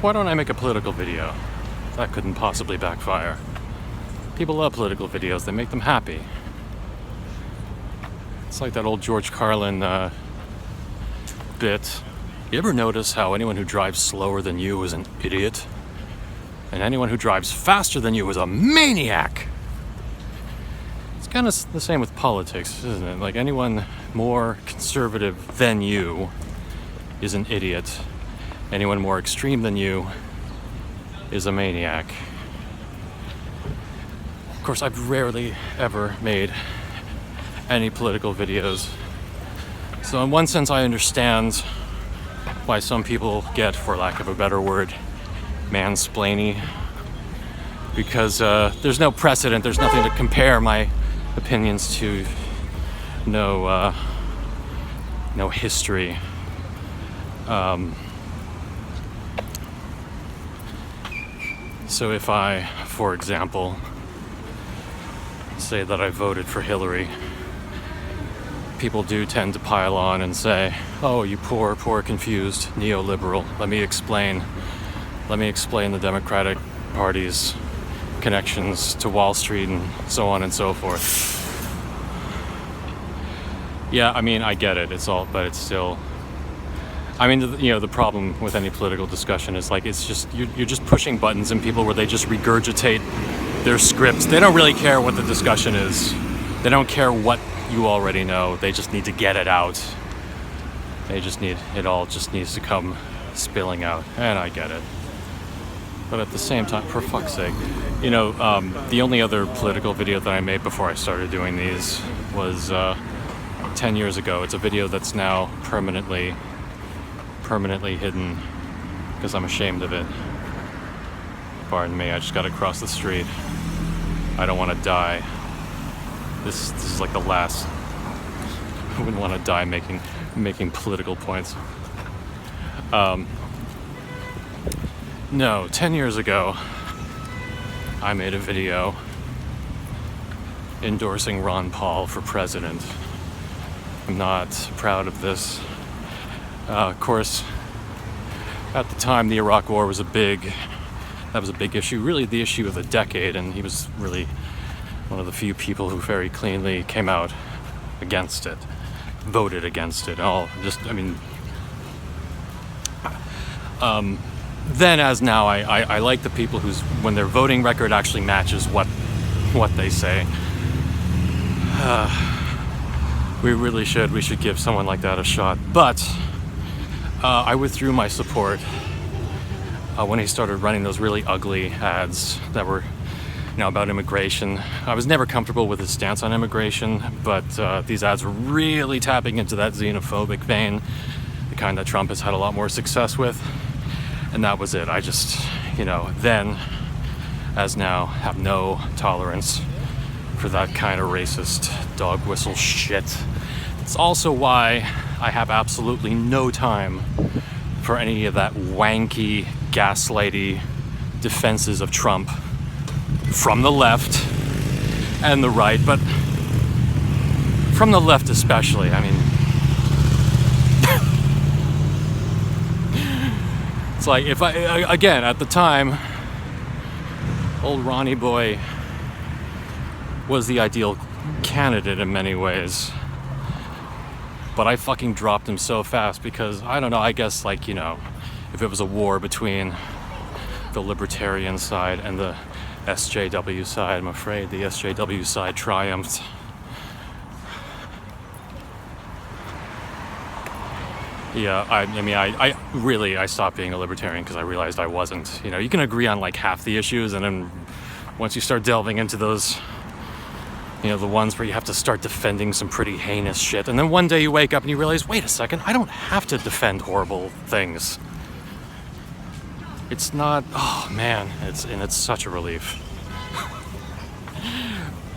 Why don't I make a political video? That couldn't possibly backfire. People love political videos, they make them happy. It's like that old George Carlin bit. You ever notice how anyone who drives slower than you is an idiot? And anyone who drives faster than you is a maniac? It's kind of the same with politics, isn't it? Like anyone more conservative than you is an idiot. Anyone more extreme than you is a maniac. Of course, I've rarely ever made any political videos. So in one sense, I understand why some people get, for lack of a better word, mansplainy. Because there's no precedent, there's nothing to compare my opinions to, no history. So if I, for example, say that I voted for Hillary, people do tend to pile on and say, oh, you poor, confused neoliberal. Let me explain the Democratic Party's connections to Wall Street and so on and so forth. Yeah, I mean, I get it. But it's still. I mean, the problem with any political discussion is like it's just you're just pushing buttons in people where they just regurgitate their scripts. They don't really care what the discussion is. They don't care what you already know. They just need to get it out. It all just needs to come spilling out. And I get it. But at the same time, for fuck's sake, the only other political video that I made before I started doing these was 10 years ago. It's a video that's now permanently hidden because I'm ashamed of it. Pardon me, I just gotta cross the street. I don't want to die. This is like the last. I wouldn't want to die making political points. No, 10 years ago, I made a video endorsing Ron Paul for president. I'm not proud of this. Of course, at the time, the Iraq War was a big issue, really the issue of the decade, and he was really one of the few people who very cleanly came out against it, voted against it. Then as now, I like the people when their voting record actually matches what they say. We should give someone like that a shot. But I withdrew my support when he started running those really ugly ads that were, about immigration. I was never comfortable with his stance on immigration, but these ads were really tapping into that xenophobic vein, the kind that Trump has had a lot more success with. And that was it. I just, then, as now, have no tolerance for that kind of racist dog whistle shit. It's also why I have absolutely no time for any of that wanky, gaslighty defenses of Trump from the left and the right, but from the left especially. I mean, it's like if again, at the time, old Ronnie boy was the ideal candidate in many ways. But I fucking dropped him so fast because, I don't know, I guess if it was a war between the libertarian side and the SJW side, I'm afraid the SJW side triumphed. Yeah, I stopped being a libertarian because I realized I wasn't. You can agree on like half the issues, and then once you start delving into those, the ones where you have to start defending some pretty heinous shit, and then one day you wake up and you realize, wait a second, I don't have to defend horrible things. It's not, oh man, it's such a relief.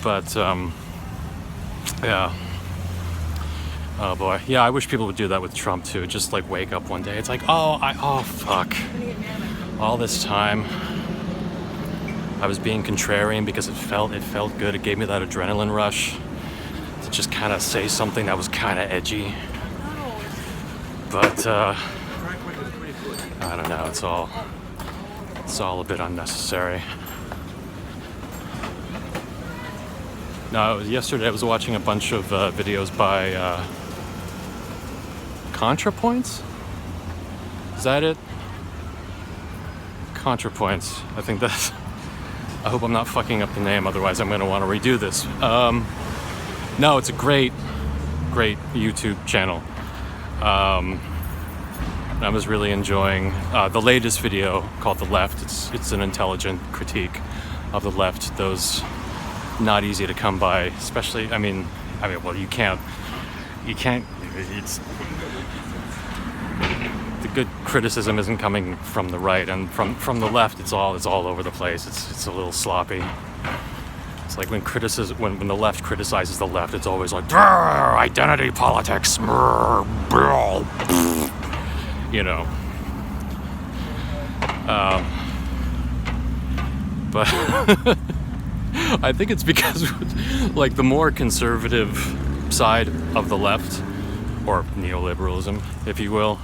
But, yeah. Oh boy. Yeah, I wish people would do that with Trump too. Just like wake up one day. It's like, oh fuck. All this time, I was being contrarian because it felt good. It gave me that adrenaline rush to just kind of say something that was kind of edgy. But, I don't know, it's all It's all a bit unnecessary. Now, yesterday I was watching a bunch of videos by ContraPoints? Is that it? ContraPoints. I think that's... I hope I'm not fucking up the name, otherwise I'm going to want to redo this. No, it's a great YouTube channel. I was really enjoying the latest video called The Left. It's an intelligent critique of the left. Those not easy to come by, especially, I mean, well, you can't, it's, the good criticism isn't coming from the right, and from the left, it's all over the place. It's a little sloppy. It's like when the left criticizes the left, it's always like, identity politics, you know. But I think it's because, like, the more conservative side of the left, or neoliberalism, if you will,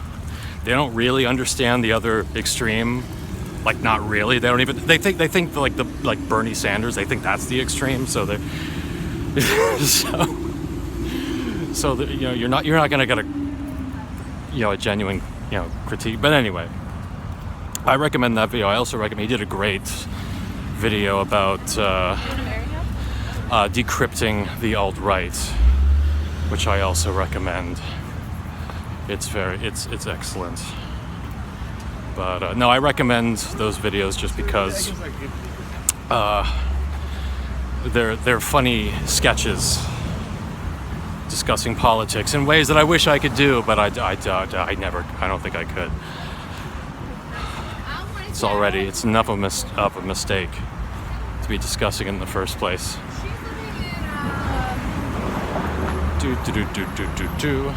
they don't really understand the other extreme. Like, not really. They don't even. They think like Bernie Sanders. They think that's the extreme. So they. You know, you're not gonna get a genuine critique. But anyway, I recommend that video. I also recommend, he did a great video about decrypting the alt-right, which I also recommend. It's excellent. But no, I recommend those videos just because they're funny sketches discussing politics in ways that I wish I could do, but I don't think I could. It's enough of a mistake to be discussing it in the first place. Do.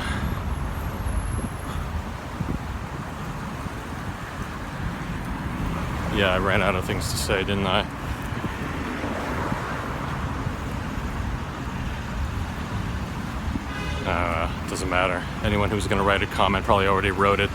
Yeah, I ran out of things to say, didn't I? Doesn't matter. Anyone who's going to write a comment probably already wrote it.